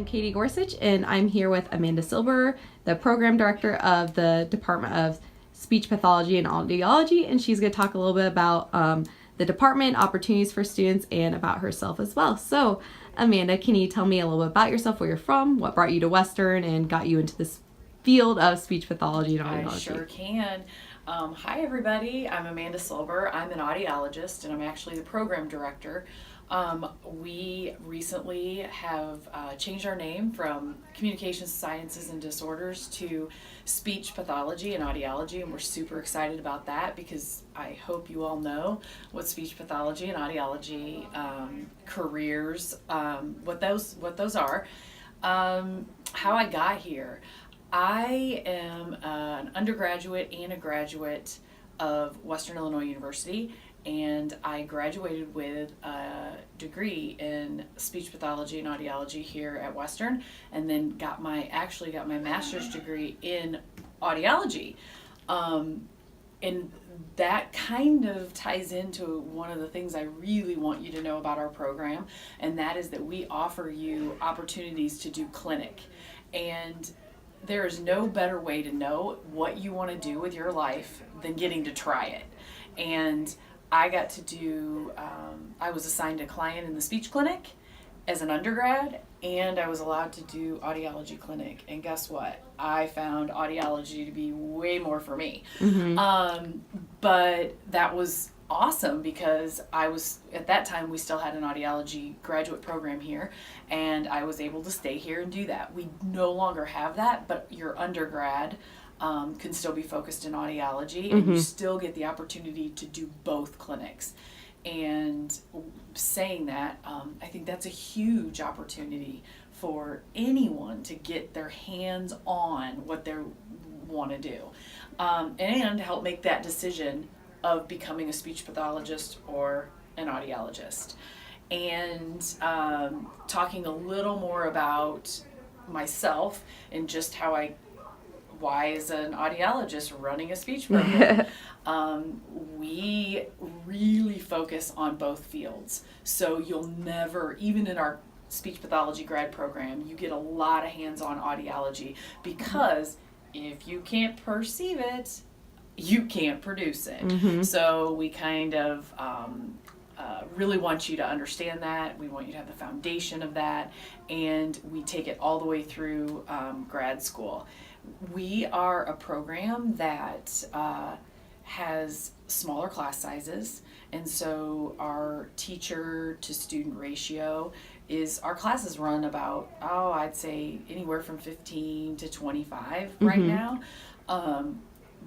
Katie Gorsuch, and I'm here with Amanda Silberer, the program director of the Department of Speech Pathology and Audiology, and she's going to talk a little bit about the department, opportunities for students, and about herself as well. So, Amanda, can you tell me a little bit about yourself, where you're from, what brought you to Western, and got you into this field of speech pathology and audiology? I sure can. Hi, everybody. I'm Amanda Silberer. I'm an audiologist, and I'm actually the program director. We recently have changed our name from Communications Sciences and Disorders to Speech Pathology and Audiology, and we're super excited about that because I hope you all know what speech pathology and audiology careers, what those are. How I got here. I am an undergraduate and a graduate of Western Illinois University, and I graduated with a degree in speech pathology and audiology here at Western, and then got my master's degree in audiology. And that kind of ties into one of the things I really want you to know about our program, and that is that we offer you opportunities to do clinic. And there is no better way to know what you want to do with your life than getting to try it. And I got to do, I was assigned a client in the speech clinic as an undergrad, and I was allowed to do audiology clinic. And guess what? I found audiology to be way more for me. But that was awesome because at that time we still had an audiology graduate program here, and I was able to stay here and do that. We no longer have that, but your undergrad can still be focused in audiology, and you still get the opportunity to do both clinics. And saying that, I think that's a huge opportunity for anyone to get their hands on what they want to do, and help make that decision of becoming a speech pathologist or an audiologist. And talking a little more about myself and just why is an audiologist running a speech program? We really focus on both fields. So you'll never, even in our speech pathology grad program, you get a lot of hands-on audiology because if you can't perceive it, you can't produce it. So we kind of really want you to understand that. We want you to have the foundation of that, and we take it all the way through grad school. We are a program that has smaller class sizes, and so our teacher to student ratio is, our classes run about, I'd say anywhere from 15 to 25 right now.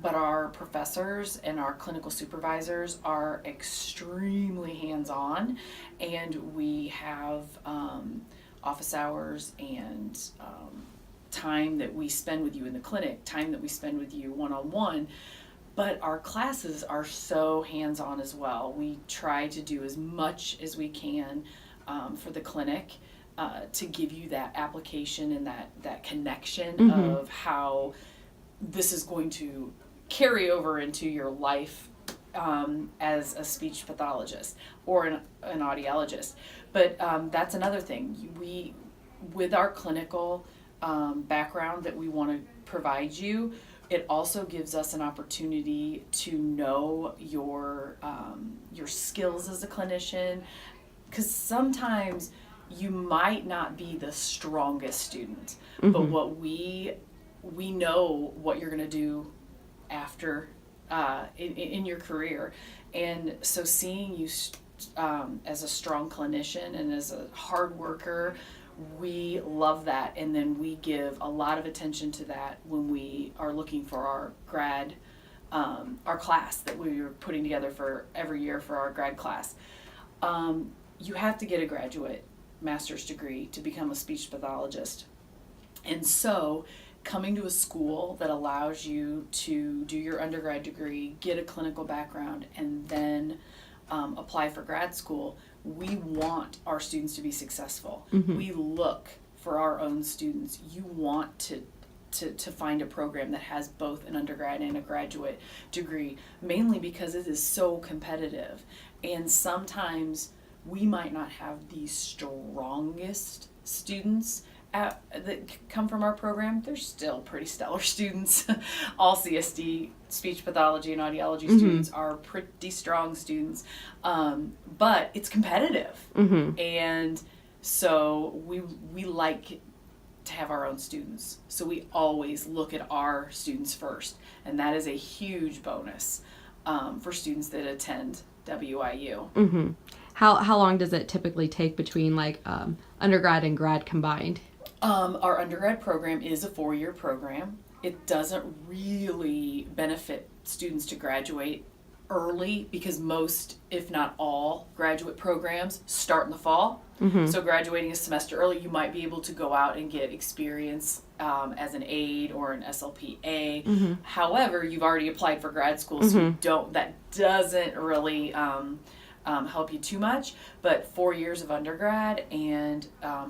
But our professors and our clinical supervisors are extremely hands-on, and we have office hours and time that we spend with you in the clinic, time that we spend with you one-on-one, but our classes are so hands-on as well. We try to do as much as we can for the clinic to give you that application and that connection of how this is going to carry over into your life as a speech pathologist or an audiologist. But that's another thing. We, with our clinical background that we want to provide you, it also gives us an opportunity to know your skills as a clinician, because sometimes you might not be the strongest student, but what we know what you're going to do after in your career. And so seeing you as a strong clinician and as a hard worker, we love that. And then we give a lot of attention to that when we are looking for our grad, our class that we are putting together for every year for our grad class. You have to get a graduate master's degree to become a speech pathologist. And so coming to a school that allows you to do your undergrad degree, get a clinical background, and then apply for grad school, we want our students to be successful. We look for our own students. You want to find a program that has both an undergrad and a graduate degree, mainly because it is so competitive. And sometimes we might not have the strongest students that come from our program, they're still pretty stellar students. All CSD, speech pathology and audiology students are pretty strong students, but it's competitive, and so we like to have our own students. So we always look at our students first, and that is a huge bonus for students that attend WIU. How long does it typically take between like undergrad and grad combined? Our undergrad program is a 4-year program. It doesn't really benefit students to graduate early because most, if not all, graduate programs start in the fall. So graduating a semester early, you might be able to go out and get experience as an aide or an SLPA. However, you've already applied for grad school, so that doesn't really help you too much. But 4 years of undergrad and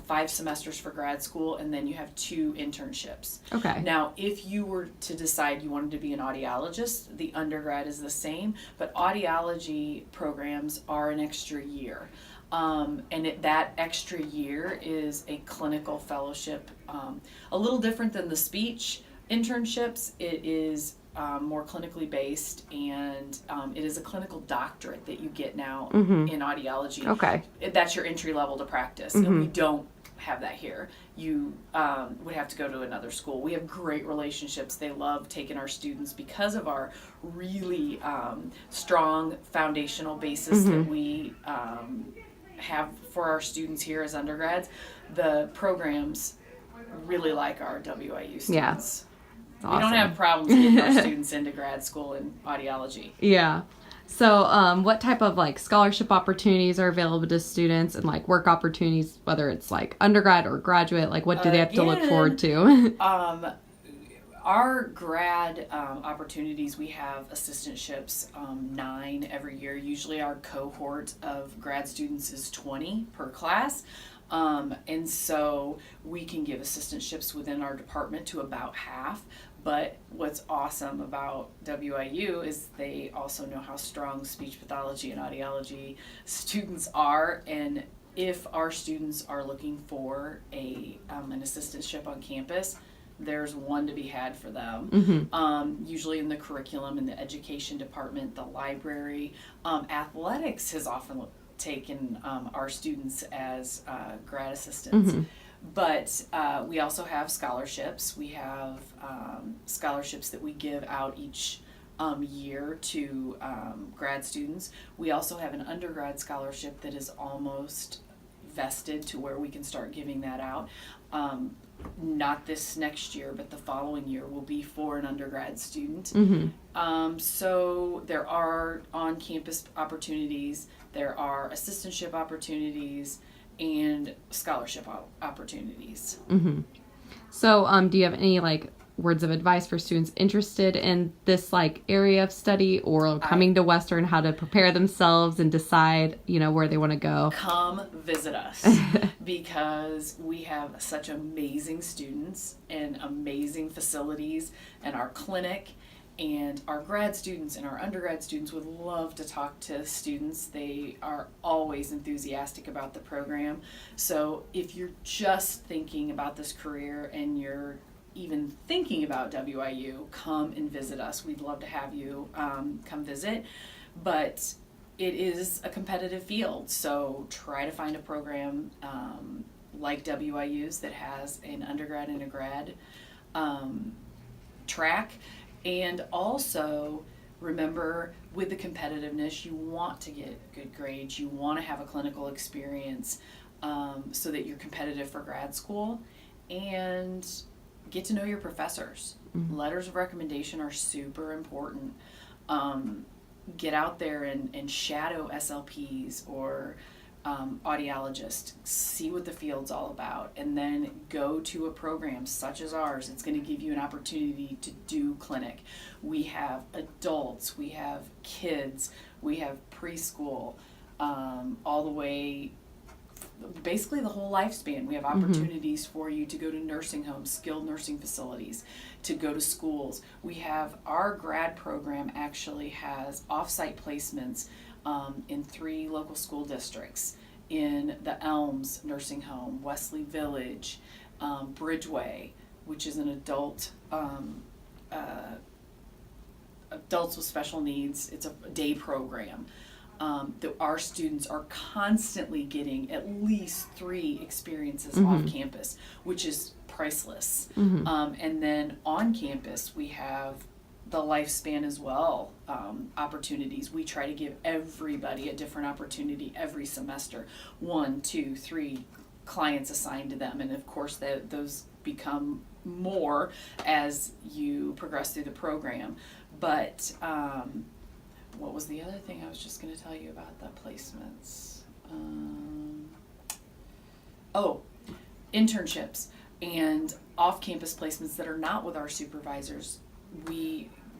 5 semesters for grad school, and then you have 2 internships. Okay. Now, if you were to decide you wanted to be an audiologist, the undergrad is the same, but audiology programs are an extra year. And that extra year is a clinical fellowship, a little different than the speech internships. It is more clinically based, and it is a clinical doctorate that you get now in audiology. Okay. That's your entry level to practice, and we don't have that here. You would have to go to another school. We have great relationships. They love taking our students because of our really strong foundational basis that we have for our students here as undergrads. The programs really like our WIU students. Yeah. We don't have problems getting our students into grad school in audiology. Yeah. So what type of like scholarship opportunities are available to students, and like work opportunities, whether it's like undergrad or graduate, like what do they have to look forward to? Our grad opportunities, we have assistantships, 9 every year. Usually our cohort of grad students is 20 per class. And so we can give assistantships within our department to about half. But what's awesome about WIU is they also know how strong speech pathology and audiology students are. And if our students are looking for an assistantship on campus, there's one to be had for them. Usually in the curriculum, in the education department, the library. Athletics has often taken our students as grad assistants. But we also have scholarships. We have scholarships that we give out each year to grad students. We also have an undergrad scholarship that is almost vested to where we can start giving that out. Not this next year, but the following year will be for an undergrad student. So there are on-campus opportunities, there are assistantship opportunities, and scholarship opportunities. So do you have any like words of advice for students interested in this like area of study or coming to Western, how to prepare themselves and decide, where they want to go? Come visit us because we have such amazing students and amazing facilities, and our clinic and our grad students and our undergrad students would love to talk to students. They are always enthusiastic about the program. So if you're just thinking about this career and you're even thinking about WIU, come and visit us. We'd love to have you come visit. But it is a competitive field, so try to find a program like WIU's that has an undergrad and a grad track. And also remember, with the competitiveness, you want to get good grades, you want to have a clinical experience so that you're competitive for grad school, and get to know your professors. Letters of recommendation are super important. Get out there and shadow SLPs or audiologists, see what the field's all about, and then go to a program such as ours. It's going to give you an opportunity to do clinic. We have adults, we have kids, we have preschool, all the way, basically the whole lifespan. We have opportunities for you to go to nursing homes, skilled nursing facilities, to go to schools. We have, our grad program actually has off-site placements in 3 local school districts, in the Elms Nursing Home, Wesley Village, Bridgeway, which is an adults with special needs. It's a day program. Our students are constantly getting at least 3 experiences off campus, which is priceless. And then on campus, we have the lifespan as well, opportunities. We try to give everybody a different opportunity every semester. 1, 2, 3 clients assigned to them, and of course those become more as you progress through the program. But what was the other thing I was just going to tell you about the placements? Internships and off-campus placements that are not with our supervisors.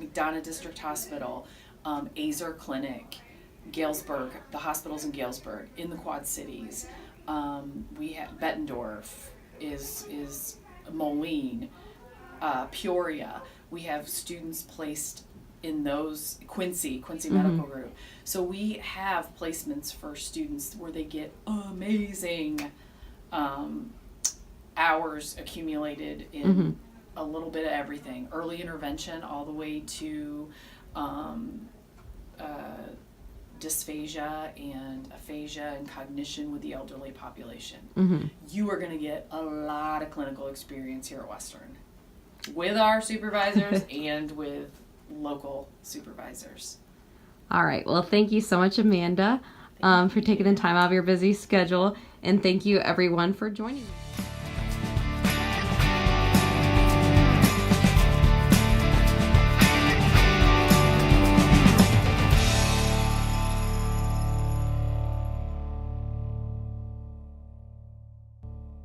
McDonough District Hospital, Azar Clinic, Galesburg, the hospitals in Galesburg, in the Quad Cities. We have Bettendorf, is Moline, Peoria. We have students placed in those, Quincy Medical Group. So we have placements for students where they get amazing hours accumulated in a little bit of everything, early intervention all the way to dysphagia and aphasia and cognition with the elderly population. You are going to get a lot of clinical experience here at Western with our supervisors and with local supervisors. All right. Well, thank you so much, Amanda, for taking the time out of your busy schedule. And thank you, everyone, for joining me.